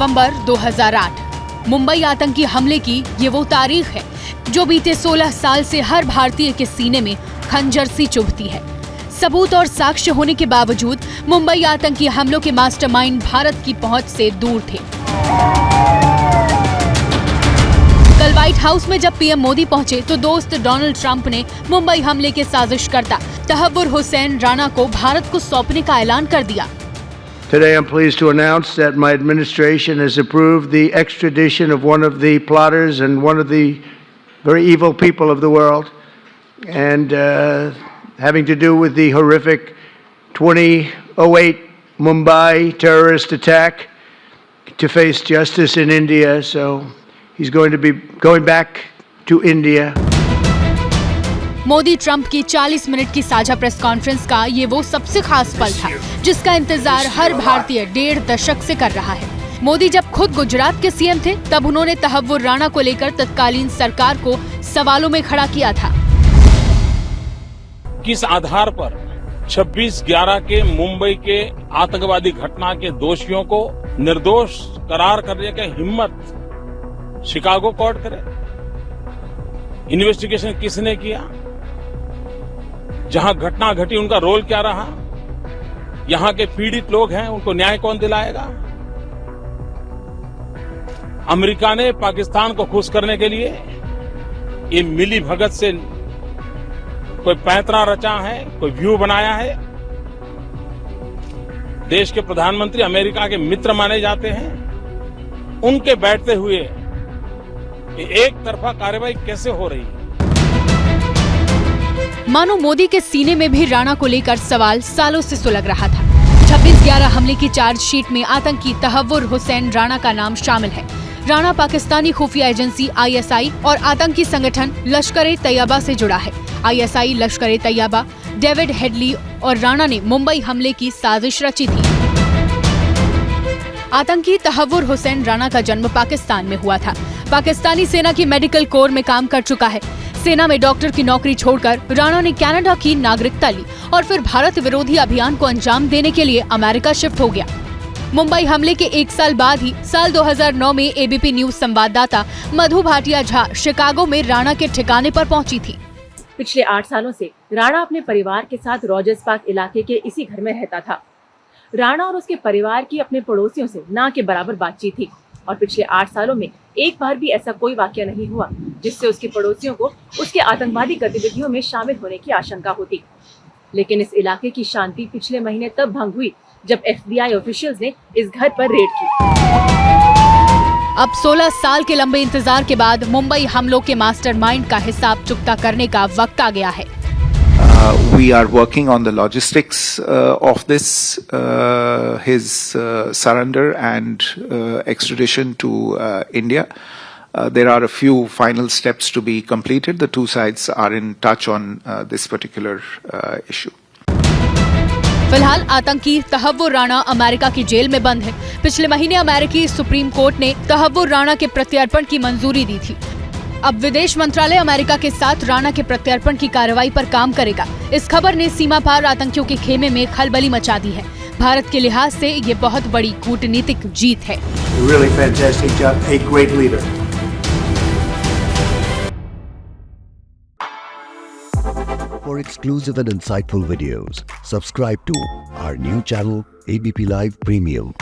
नवंबर 2008 मुंबई आतंकी हमले की ये वो तारीख है जो बीते 16 साल से हर भारतीय के सीने में खंजर सी चुभती है। सबूत और साक्ष्य होने के बावजूद मुंबई आतंकी हमलों के मास्टरमाइंड भारत की पहुंच से दूर थे। कल व्हाइट हाउस में जब पीएम मोदी पहुंचे तो दोस्त डोनाल्ड ट्रंप ने मुंबई हमले के साजिशकर्ता तहव्वुर हुसैन राणा को भारत को सौंपने का ऐलान कर दिया। Today I'm pleased to announce that my administration has approved the extradition of one of the plotters and one of the very evil people of the world, and having to do with the horrific 2008 Mumbai terrorist attack, to face justice in India. So he's going to be going back to India. Modi Trump की 40 minute की साझा press conference का ये वो सबसे खास पल था जिसका इंतजार हर भारतीय 1.5 दशक से कर रहा है। मोदी जब खुद गुजरात के सीएम थे तब उन्होंने तहव्वुर राणा को लेकर तत्कालीन सरकार को सवालों में खड़ा किया था। किस आधार पर 26/11 के मुंबई के आतंकवादी घटना के दोषियों को निर्दोष करार करने की हिम्मत शिकागो कोर्ट करे? इन्वेस्टिगेशन किसने किया? जहां घटना घटी उनका रोल क्या रहा? यहां के पीड़ित लोग हैं, उनको न्याय कौन दिलाएगा? अमेरिका ने पाकिस्तान को खुश करने के लिए ये मिली भगत से कोई पैंतरा रचा है, कोई व्यू बनाया है। देश के प्रधानमंत्री अमेरिका के मित्र माने जाते हैं, उनके बैठते हुए एक तरफा कार्रवाई कैसे हो रही है? मानो मोदी के सीने में भी राणा को लेकर सवाल सालों से सुलग रहा था। 26/11 हमले की चार्जशीट में आतंकी तहव्वुर हुसैन राणा का नाम शामिल है। राणा पाकिस्तानी खुफिया एजेंसी ISI और आतंकी संगठन लश्कर-ए-तैयबा से जुड़ा है। ISI, लश्कर-ए-तैयबा, डेविड हेडली और राणा ने मुंबई हमले की साजिश रची थी। आतंकी तहव्वुर हुसैन राणा का जन्म पाकिस्तान में हुआ था। पाकिस्तानी सेना की मेडिकल कोर में काम कर चुका है। सेना में डॉक्टर की नौकरी छोड़कर राणा ने कनाडा की नागरिकता ली और फिर भारत विरोधी अभियान को अंजाम देने के लिए अमेरिका शिफ्ट हो गया। मुंबई हमले के 1 साल बाद ही साल 2009 में ABP न्यूज संवाददाता मधु भाटिया झा शिकागो में राणा के ठिकाने पर पहुंची थी। पिछले 8 सालों से राणा अपने परिवार के साथ रॉजर्स पार्क इलाके के इसी घर में रहता था। राणा और उसके परिवार की अपने पड़ोसियों से ना के बराबर बातचीत थी और पिछले 8 सालों में एक बार भी ऐसा कोई वाकया नहीं हुआ जिससे उसके पड़ोसियों को उसके आतंकवादी गतिविधियों में शामिल होने की आशंका होती। लेकिन इस इलाके की शांति पिछले महीने तब भंग हुई जब FBI ऑफिशियल्स ने इस घर पर रेड की। अब 16 साल के लंबे इंतजार के बाद मुंबई हमलों के मास्टरमाइंड का हिसाब चुकता करने का वक्त आ गया है। We are working on the logistics of this, his surrender and extradition to India. There are a few final steps to be completed. The two sides are in touch on this particular issue. फिलहाल आतंकी Tahawwur Rana America की jail में बंद है। पिछले महीने अमेरिकी supreme court ने तहव्वुर राणा के प्रत्यर्पण की मंजूरी दी थी। अब विदेश मंत्रालय अमेरिका के साथ राणा के प्रत्यर्पण की कार्रवाई पर काम करेगा। इस खबर ने सीमा पार आतंकियों के खेमे में खलबली मचा दी है। भारत के लिहाज से ये बहुत बड़ी कूटनीतिक जीत है। Really fantastic job, a great leader. For exclusive and insightful videos, subscribe to our new channel ABP Live Premium.